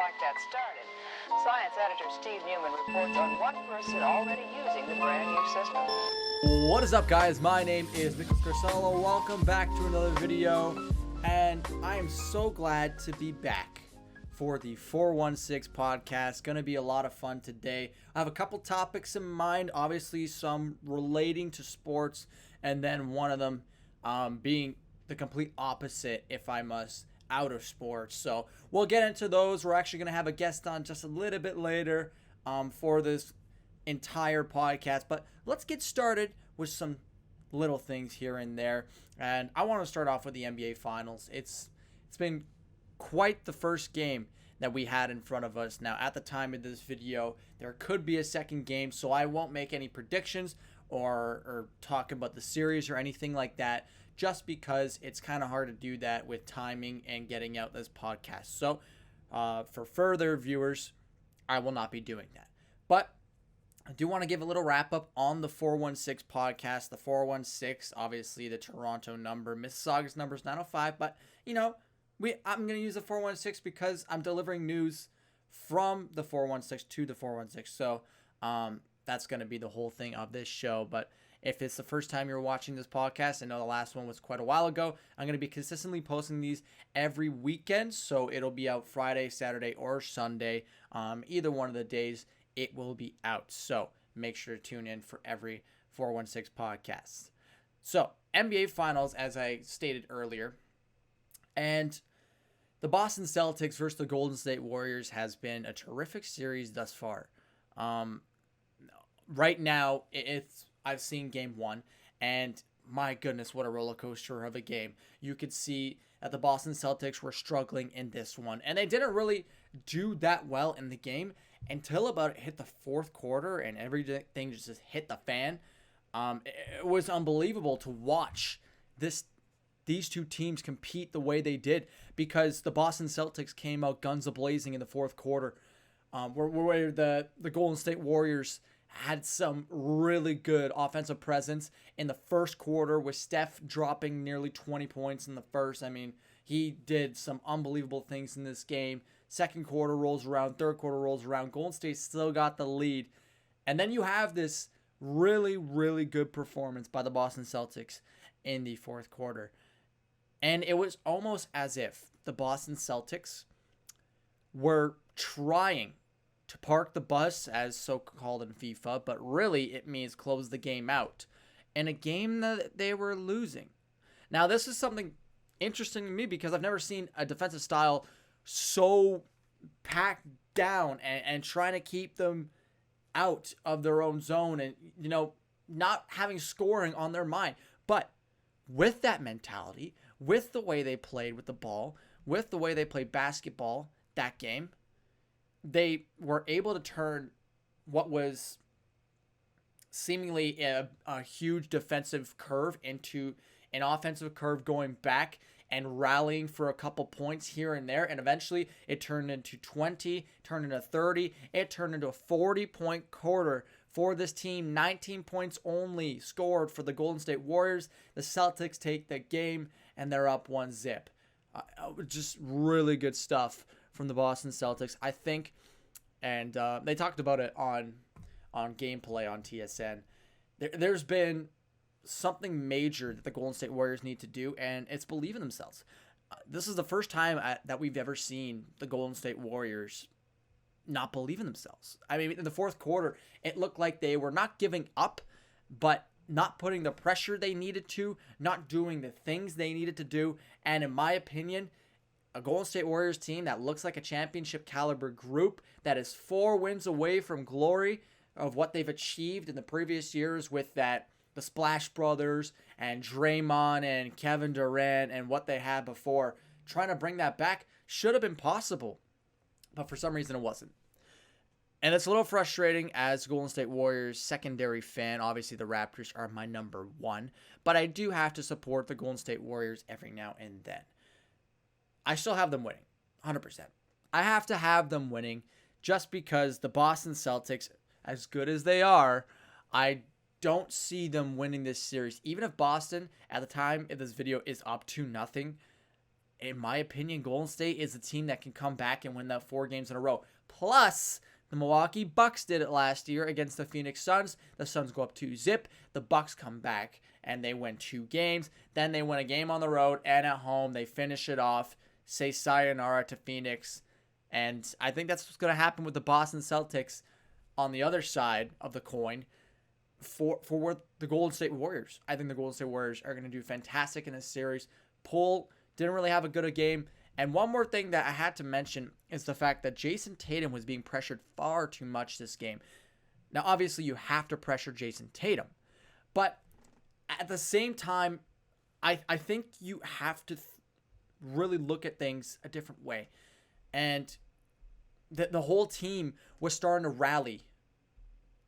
quite that started. Science editor Steve Newman reports on one person already using the brand new system. What is up, guys? My name is Nicholas Carcello. Welcome back to another video, and I am so glad to be back for the 416 podcast. Going to be a lot of fun today. I have a couple topics in mind, obviously some relating to sports, and then one of them being the complete opposite, if I must, out of sports. So we'll get into those. We're actually going to have a guest on just a little bit later for this entire podcast, but let's get started with some little things here and there. And I want to start off with the NBA Finals. It's been quite the first game that we had in front of us. Now, at the time of this video, there could be a second game, so I won't make any predictions or talk about the series or anything like that, just because it's kind of hard to do that with timing and getting out this podcast. So for further viewers, I will not be doing that. But I do want to give a little wrap up on the 416 podcast. The 416, obviously the Toronto number. Mississauga's number is 905, but you know, I'm going to use the 416 because I'm delivering news from the 416 to the 416. So that's going to be the whole thing of this show. But if it's the first time you're watching this podcast, I know the last one was quite a while ago, I'm going to be consistently posting these every weekend. So it'll be out Friday, Saturday, or Sunday. Either one of the days it will be out. So make sure to tune in for every 416 podcast. So NBA Finals, as I stated earlier, and the Boston Celtics versus the Golden State Warriors has been a terrific series thus far. Right now, I've seen game one, and my goodness, what a roller coaster of a game. You could see that the Boston Celtics were struggling in this one, and they didn't really do that well in the game until about hit the fourth quarter, and everything just hit the fan. It was unbelievable to watch these two teams compete the way they did, because the Boston Celtics came out guns a-blazing in the fourth quarter, where the Golden State Warriors had some really good offensive presence in the first quarter, with Steph dropping nearly 20 points in the first. I mean, he did some unbelievable things in this game. Second quarter rolls around, third quarter rolls around. Golden State still got the lead. And then you have this really, really good performance by the Boston Celtics in the fourth quarter. And it was almost as if the Boston Celtics were trying to park the bus, as so-called in FIFA, but really it means close the game out in a game that they were losing. Now, this is something interesting to me because I've never seen a defensive style so packed down and trying to keep them out of their own zone and, you know, not having scoring on their mind. But with that mentality, with the way they played with the ball, with the way they played basketball that game, they were able to turn what was seemingly a huge defensive curve into an offensive curve, going back and rallying for a couple points here and there. And eventually it turned into 20, turned into 30. It turned into a 40-point quarter for this team. 19 points only scored for the Golden State Warriors. The Celtics take the game, and they're up 1-0. Just really good stuff from the Boston Celtics, I think. And they talked about it on gameplay on TSN. There's been something major that the Golden State Warriors need to do, and it's believe in themselves. This is the first time that we've ever seen the Golden State Warriors not believe in themselves. I mean, in the fourth quarter, it looked like they were not giving up, but not putting the pressure they needed to, not doing the things they needed to do. And in my opinion, a Golden State Warriors team that looks like a championship caliber group, that is 4 wins away from glory of what they've achieved in the previous years with the Splash Brothers and Draymond and Kevin Durant and what they had before. Trying to bring that back should have been possible, but for some reason it wasn't. And it's a little frustrating as Golden State Warriors secondary fan. Obviously the Raptors are my number one, but I do have to support the Golden State Warriors every now and then. I still have them winning, 100%. I have to have them winning just because the Boston Celtics, as good as they are, I don't see them winning this series. Even if Boston, at the time of this video, is up 2-0, in my opinion, Golden State is a team that can come back and win that 4 games in a row. Plus, the Milwaukee Bucks did it last year against the Phoenix Suns. The Suns go up 2-0. The Bucks come back and they win 2 games. Then they win a game on the road and at home. They finish it off, say sayonara to Phoenix. And I think that's what's going to happen with the Boston Celtics on the other side of the coin for the Golden State Warriors. I think the Golden State Warriors are going to do fantastic in this series. Poole didn't really have a good game. And one more thing that I had to mention is the fact that Jason Tatum was being pressured far too much this game. Now, obviously, you have to pressure Jason Tatum. But at the same time, I think you have to really look at things a different way. And the whole team was starting to rally.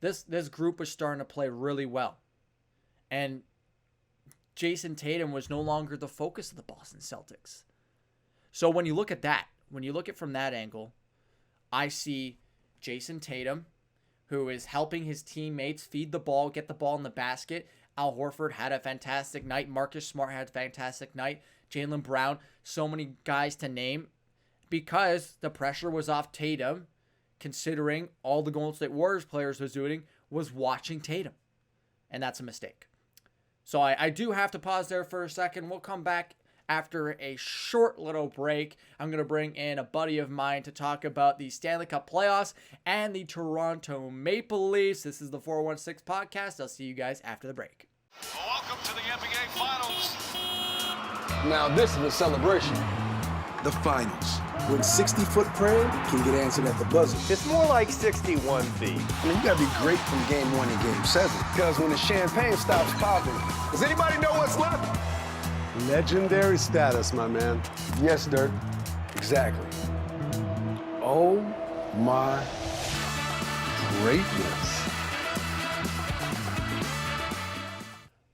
This group was starting to play really well. And Jason Tatum was no longer the focus of the Boston Celtics. So when you look at that, when you look at it from that angle, I see Jason Tatum, who is helping his teammates feed the ball, get the ball in the basket. Al Horford had a fantastic night. Marcus Smart had a fantastic night. Jaylen Brown, so many guys to name, because the pressure was off Tatum, considering all the Golden State Warriors players was doing was watching Tatum. And that's a mistake. So I do have to pause there for a second. We'll come back after a short little break. I'm going to bring in a buddy of mine to talk about the Stanley Cup Playoffs and the Toronto Maple Leafs. This is the 416 podcast. I'll see you guys after the break. Welcome to the NBA Finals. Now this is a celebration. The finals, when 60-foot prayer can get answered at the buzzer. It's more like 61 feet. I mean, you gotta be great from game 1 and game 7. Because when the champagne stops popping, does anybody know what's left? Legendary status, my man. Yes, Dirk. Exactly. Oh my greatness.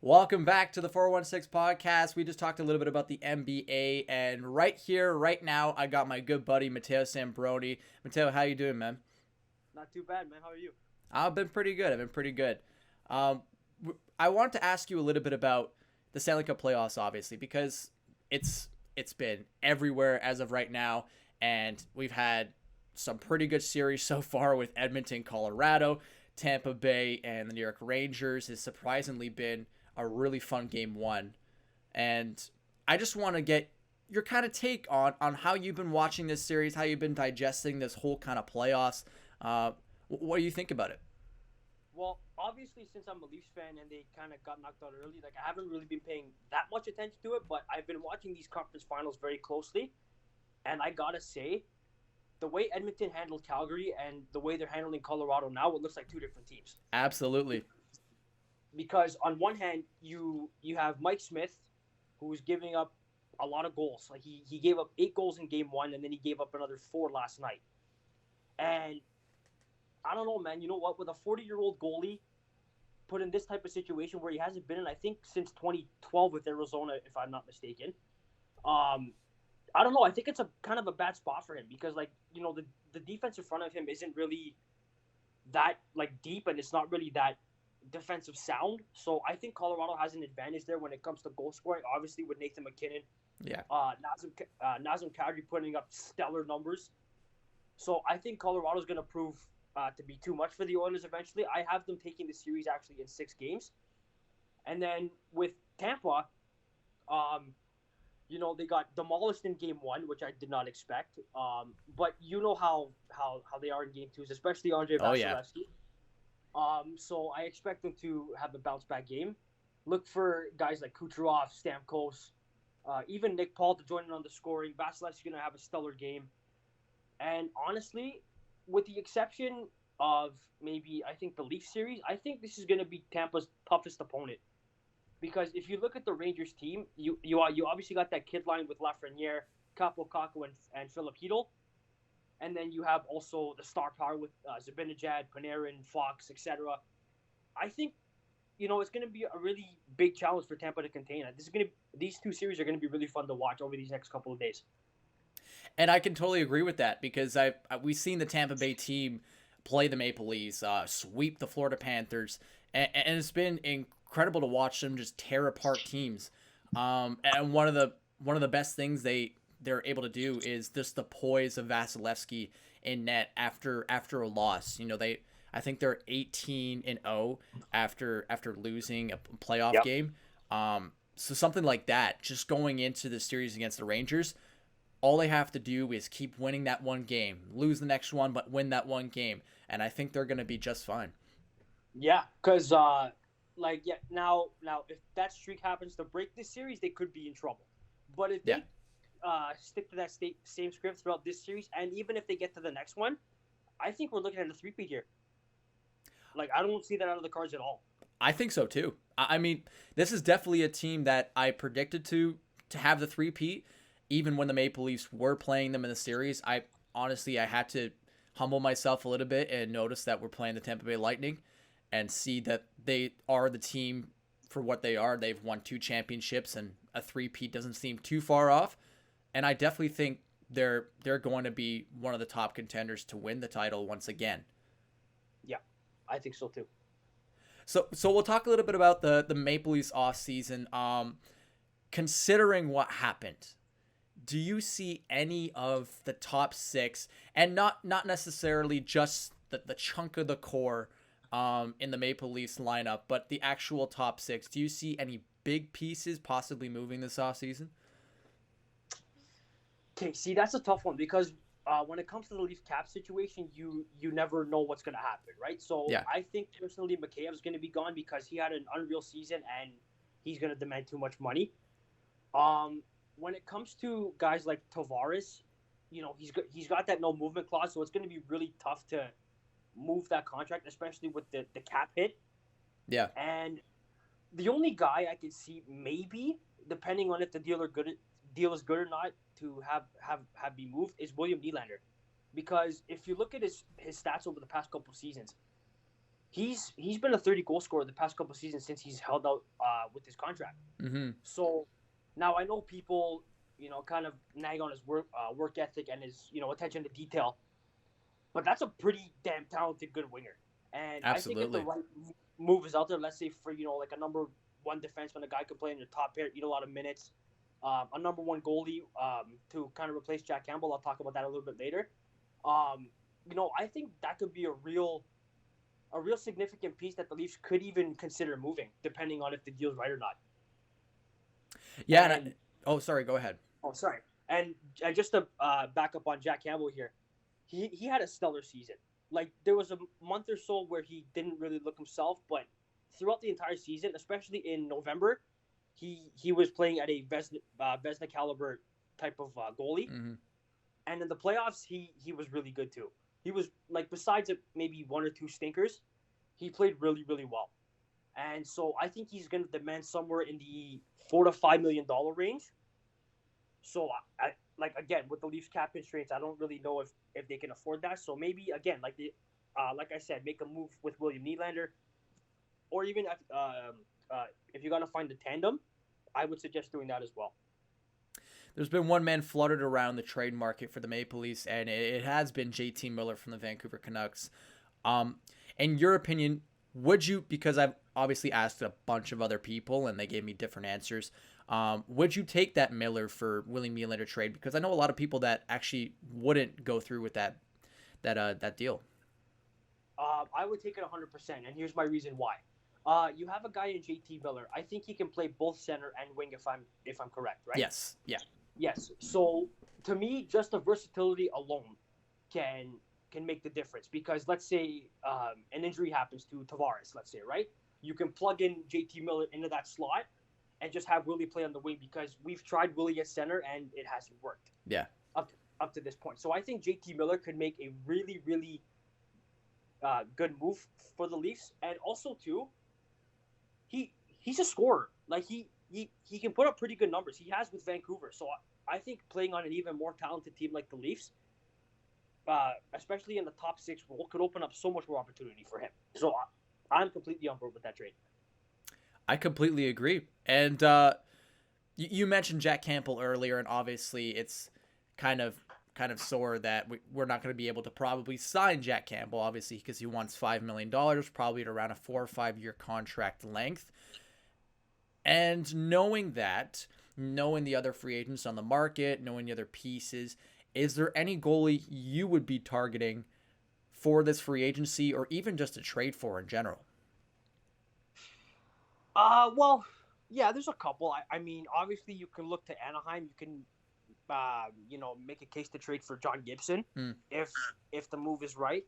Welcome back to the 416 podcast. We just talked a little bit about the NBA, and right here, right now, I got my good buddy Matteo Sambrone. Matteo, how you doing, man? Not too bad, man. How are you? I've been pretty good. I wanted to ask you a little bit about the Stanley Cup Playoffs, obviously, because it's been everywhere as of right now, and we've had some pretty good series so far with Edmonton, Colorado, Tampa Bay, and the New York Rangers. Has surprisingly been a really fun game 1, and I just want to get your kind of take on how you've been watching this series, how you've been digesting this whole kind of playoffs. What do you think about it? Well, obviously, since I'm a Leafs fan and they kind of got knocked out early, like I haven't really been paying that much attention to it, but I've been watching these conference finals very closely, and I gotta say, the way Edmonton handled Calgary and the way they're handling Colorado now, it looks like 2 different teams. Absolutely. Because on one hand, you have Mike Smith, who's giving up a lot of goals. Like he gave up 8 goals in game 1, and then he gave up another 4 last night. And I don't know, man. You know what? With a 40-year-old goalie put in this type of situation where he hasn't been in, I think, since 2012 with Arizona, if I'm not mistaken. I don't know. I think it's a kind of a bad spot for him because, like, you know, the defense in front of him isn't really that, like, deep, and it's not really that defensive sound. So I think Colorado has an advantage there when it comes to goal scoring, obviously with Nathan McKinnon. Yeah. Nazem Kadri putting up stellar numbers. So I think Colorado's going to prove to be too much for the Oilers eventually. I have them taking the series actually in 6 games. And then with Tampa, you know, they got demolished in game 1, which I did not expect. But you know how they are in game 2s, especially Andre Vasilevsky. Oh, yeah. So I expect them to have a bounce back game. Look for guys like Kucherov, Stamkos, even Nick Paul to join in on the scoring. Vasilevsky's going to have a stellar game. And honestly, with the exception of maybe, I think, the Leafs series, I think this is going to be Tampa's toughest opponent. Because if you look at the Rangers team, you obviously got that kid line with Lafreniere, Kaapo Kakko, and Philip Hedl. And then you have also the star power with Zibanejad, Panarin, Fox, etc. I think, you know, it's going to be a really big challenge for Tampa to contain it. These 2 series are going to be really fun to watch over these next couple of days. And I can totally agree with that because we've seen the Tampa Bay team play the Maple Leafs, sweep the Florida Panthers, and it's been incredible to watch them just tear apart teams. And one of the best things they they're able to do is just the poise of Vasilevsky in net after a loss. You know, I think they're 18-0 after losing a playoff game. So something like that, just going into the series against the Rangers, all they have to do is keep winning that one game, lose the next one, but win that one game, and I think they're going to be just fine. Yeah, because now if that streak happens to break this series, they could be in trouble. But if they stick to that same script throughout this series, and even if they get to the next one, I think we're looking at a three-peat here. Like, I don't see that out of the cards at all. I think so too. I mean, this is definitely a team that I predicted to have the three-peat, even when the Maple Leafs were playing them in the series. I had to humble myself a little bit and notice that we're playing the Tampa Bay Lightning and see that they are the team for what they are. They've won 2 championships, and a three-peat doesn't seem too far off. And I definitely think they're going to be one of the top contenders to win the title once again. Yeah, I think so too. So we'll talk a little bit about the Maple Leafs offseason. Considering what happened, do you see any of the top 6, and not necessarily just the chunk of the core in the Maple Leafs lineup, but the actual top 6? Do you see any big pieces possibly moving this offseason? Okay, see, that's a tough one because when it comes to the Leaf cap situation, you never know what's going to happen, right? So yeah. I think personally Mikheyev's going to be gone because he had an unreal season and he's going to demand too much money. When it comes to guys like Tavares, you know, he's got that no movement clause, so it's going to be really tough to move that contract, especially with the cap hit. Yeah. And the only guy I could see maybe, depending on if the deal is good or not, to have be moved is William Nylander, because if you look at his stats over the past couple of seasons, he's been a 30 goal scorer the past couple of seasons since he's held out with his contract. Mm-hmm. So now I know people, you know, kind of nag on his work ethic and his, you know, attention to detail, but that's a pretty damn talented good winger. And absolutely. I think if the right move is out there, let's say for, you know, like a number 1 defenseman, a guy could play in your top pair, eat a lot of minutes. A number 1 goalie to kind of replace Jack Campbell. I'll talk about that a little bit later. You know, I think that could be a real significant piece that the Leafs could even consider moving, depending on if the deal's right or not. Yeah. Sorry. Go ahead. Oh, sorry. And just to back up on Jack Campbell here, he had a stellar season. Like, there was a month or so where he didn't really look himself, but throughout the entire season, especially in November, he was playing at a Vezina caliber type of goalie. Mm-hmm. And in the playoffs, he was really good too. He was, like, besides maybe 1 or 2 stinkers, he played really, really well. And so I think he's going to demand somewhere in the $4 to $5 million range. So, I like, again, with the Leafs cap constraints, I don't really know if they can afford that. So maybe, again, like I said, make a move with William Nylander, or even if you're going to find a tandem, I would suggest doing that as well. There's been one man fluttered around the trade market for the Maple Leafs, and it has been JT Miller from the Vancouver Canucks. In your opinion, would you, because I've obviously asked a bunch of other people and they gave me different answers, would you take that Miller for William Nylander trade? Because I know a lot of people that actually wouldn't go through with that deal. I would take it 100%, and here's my reason why. You have a guy in JT Miller. I think he can play both center and wing if I'm correct, right? Yes. Yeah. Yes. So to me, just the versatility alone can make the difference, because let's say an injury happens to Tavares, let's say, right? You can plug in JT Miller into that slot and just have Willie play on the wing, because we've tried Willie at center and it hasn't worked. Yeah. Up to this point. So I think JT Miller could make a really, really good move for the Leafs. And also too, he's a scorer. Like he can put up pretty good numbers. He has with Vancouver. So I think playing on an even more talented team like the Leafs, especially in the top 6 role, could open up so much more opportunity for him. So I'm completely on board with that trade. I completely agree. And you mentioned Jack Campbell earlier, and obviously it's kind of sore that we're not going to be able to probably sign Jack Campbell, obviously, because he wants $5 million, probably at around a 4 or 5 year contract length. And knowing that, knowing the other free agents on the market, knowing the other pieces, is there any goalie you would be targeting for this free agency or even just a trade for in general? Well, yeah, there's a couple. I mean, obviously you can look to Anaheim. You can, make a case to trade for John Gibson if the move is right.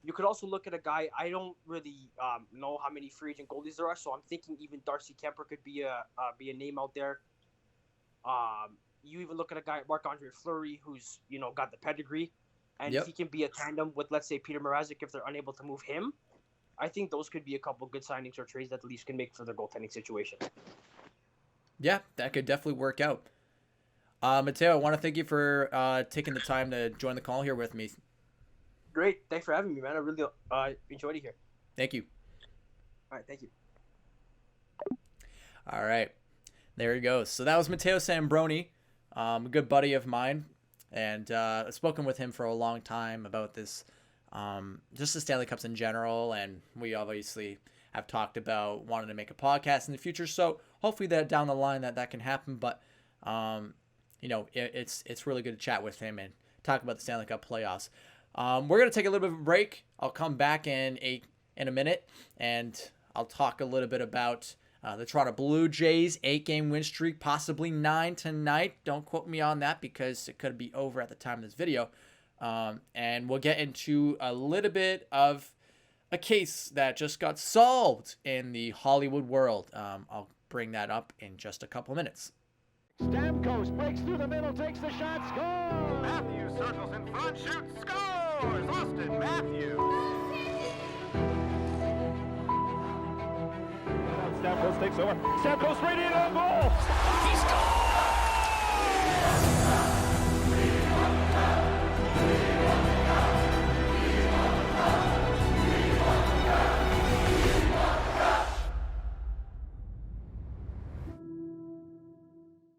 You could also look at a guy. I don't really know how many free agent goalies there are, so I'm thinking even Darcy Kemper could be a name out there. You even look at a guy, Marc-Andre Fleury, who's got the pedigree, and he can be a tandem with, let's say, Peter Mrazek if they're unable to move him. I think those could be a couple good signings or trades that the Leafs can make for their goaltending situation. Yeah, that could definitely work out. Matteo, I want to thank you for taking the time to join the call here with me. Great. Thanks for having me, man. I really enjoyed it here. Thank you. All right. Thank you. All right. There he goes. So that was Matteo Sambrone, a good buddy of mine. And I've spoken with him for a long time about this, just the Stanley Cups in general. And we obviously have talked about wanting to make a podcast in the future. So hopefully that down the line that can happen. But, it's really good to chat with him and talk about the Stanley Cup playoffs. We're going to take a little bit of a break. I'll come back in a minute, and I'll talk a little bit about the Toronto Blue Jays 8-game win streak, possibly 9 tonight. Don't quote me on that because it could be over at the time of this video. And we'll get into a little bit of a case that just got solved in the Hollywood world. I'll bring that up in just a couple minutes. Stamkos breaks through the middle, takes the shot, scores! Matthews circles in front, shoots, scores! Austin Matthews! Stamkos takes over. Stamkos right in on goal! He scores!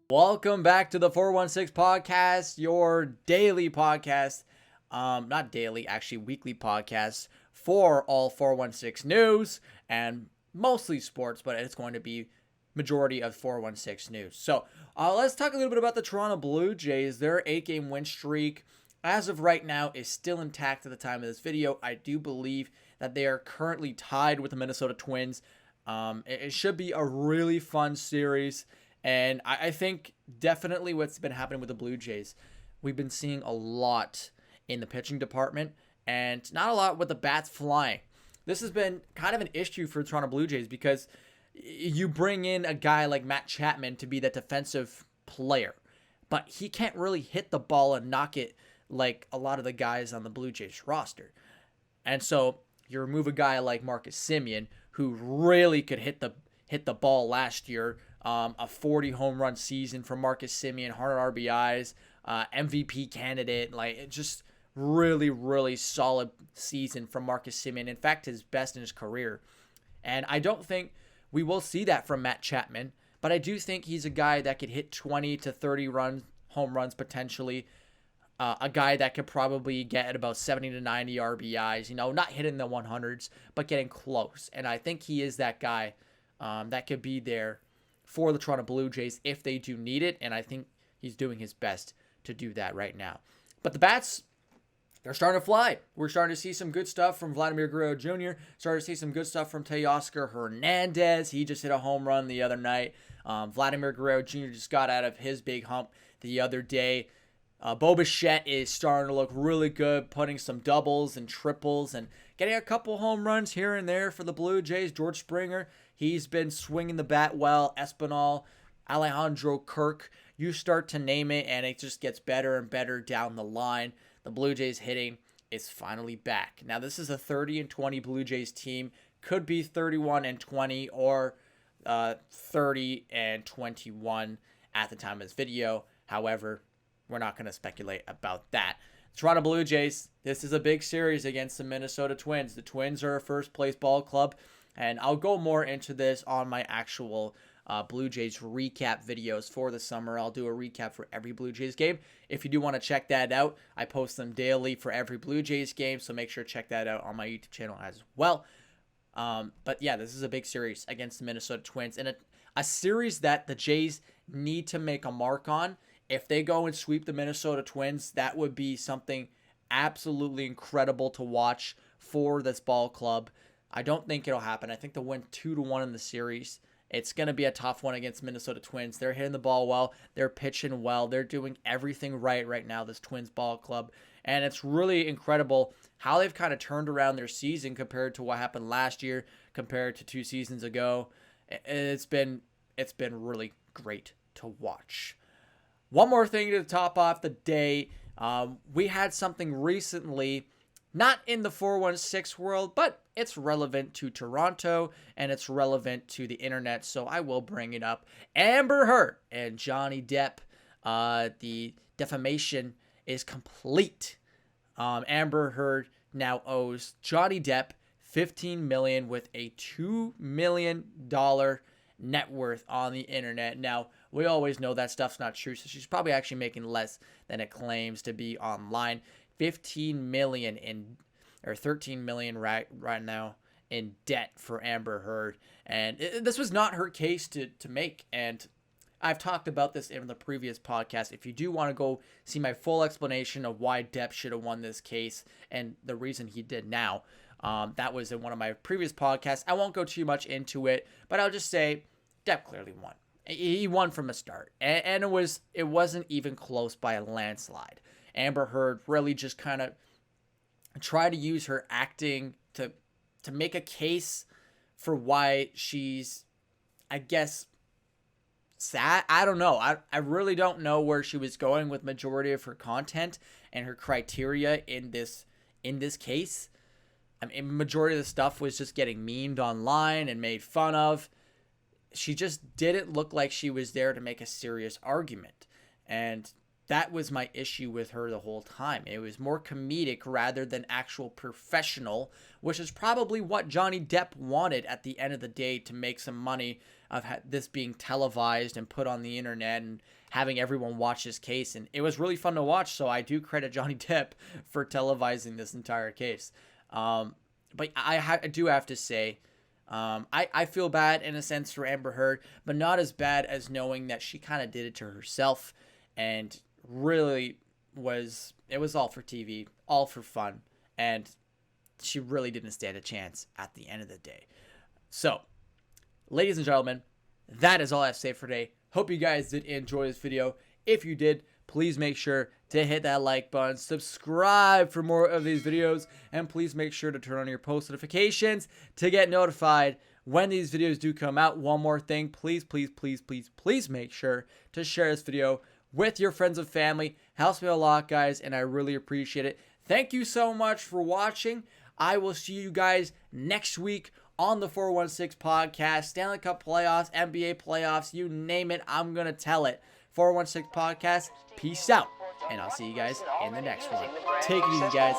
Welcome back to the 416 podcast, your daily podcast. Not daily, actually weekly podcast for all 416 news and mostly sports, but it's going to be majority of 416 news. So let's talk a little bit about the Toronto Blue Jays. Their 8-game win streak, as of right now, is still intact at the time of this video. I do believe that they are currently tied with the Minnesota Twins. It should be a really fun series. And I think definitely what's been happening with the Blue Jays, we've been seeing a lot in the pitching department and not a lot with the bats flying. This has been kind of an issue for the Toronto Blue Jays because you bring in a guy like Matt Chapman to be that defensive player, but he can't really hit the ball and knock it like a lot of the guys on the Blue Jays roster. And so you remove a guy like Marcus Semien, who really could hit the ball last year. A 40 home run season for Marcus Semien, 100 RBIs, MVP candidate, like just really, really solid season from Marcus Semien. In fact, his best in his career. And I don't think we will see that from Matt Chapman, but I do think he's a guy that could hit 20 to 30 home runs potentially. A guy that could probably get about 70 to 90 RBIs, not hitting the 100s, but getting close. And I think he is that guy that could be there for the Toronto Blue Jays if they do need it, and I think he's doing his best to do that right now. But the bats, they're starting to fly. We're starting to see some good stuff from Vladimir Guerrero Jr., starting to see some good stuff from Teoscar Hernandez. He just hit a home run the other night. Vladimir Guerrero Jr. just got out of his big hump the other day. Bo Bichette is starting to look really good, putting some doubles and triples and getting a couple home runs here and there for the Blue Jays. George Springer, he's been swinging the bat well. Espinal, Alejandro Kirk, you start to name it, and it just gets better and better down the line. The Blue Jays hitting is finally back. Now, this is a 30-20 Blue Jays team. Could be 31-20 or 30-21 at the time of this video. However, we're not going to speculate about that. Toronto Blue Jays, this is a big series against the Minnesota Twins. The Twins are a first-place ball club, and I'll go more into this on my actual Blue Jays recap videos for the summer. I'll do a recap for every Blue Jays game. If you do want to check that out, I post them daily for every Blue Jays game, so make sure to check that out on my YouTube channel as well. But yeah, this is a big series against the Minnesota Twins, and a series that the Jays need to make a mark on. If they go and sweep the Minnesota Twins, that would be something absolutely incredible to watch for this ball club. I don't think it'll happen. I think they'll win 2-1 in the series. It's going to be a tough one against Minnesota Twins. They're hitting the ball well. They're pitching well. They're doing everything right now, this Twins ball club. And it's really incredible how they've kind of turned around their season compared to what happened last year, compared to 2 seasons ago. It's been really great to watch. One more thing to top off the day. We had something recently, not in the 416 world, but it's relevant to Toronto and it's relevant to the internet, so I will bring it up. Amber Heard and Johhny Depp, the defamation is complete. Amber Heard now owes Johhny Depp $15 million with a $2 million net worth on the internet. Now, we always know that stuff's not true, so she's probably actually making less than it claims to be online. 15 million in, or 13 million right now in debt for Amber Heard. And this was not her case to make. And I've talked about this in the previous podcast. If you do want to go see my full explanation of why Depp should have won this case and the reason he did now, that was in one of my previous podcasts. I won't go too much into it, but I'll just say Depp clearly won. He won from the start, and it wasn't even close by a landslide. Amber Heard really just kind of tried to use her acting to make a case for why she's, I guess, sad. I don't know. I really don't know where she was going with majority of her content and her criteria in this case. I mean, majority of the stuff was just getting memed online and made fun of. She just didn't look like she was there to make a serious argument. And that was my issue with her the whole time. It was more comedic rather than actual professional, which is probably what Johhny Depp wanted at the end of the day, to make some money of this being televised and put on the internet and having everyone watch this case. And it was really fun to watch, so I do credit Johhny Depp for televising this entire case. But I do have to say, I feel bad in a sense for Amber Heard, but not as bad as knowing that she kind of did it to herself, and really it was all for TV, all for fun, and she really didn't stand a chance at the end of the day. So, ladies and gentlemen, that is all I have to say for today. Hope you guys did enjoy this video. If you did, please make sure to hit that like button, subscribe for more of these videos, and please make sure to turn on your post notifications to get notified when these videos do come out. One more thing, please make sure to share this video with your friends and family. Helps me a lot, guys, and I really appreciate it. Thank you so much for watching. I will see you guys next week on the 416 podcast. Stanley Cup Playoffs, NBA Playoffs, you name it, I'm going to tell it. 416 podcast, peace out, and I'll see you guys in the next one. Take it easy, guys.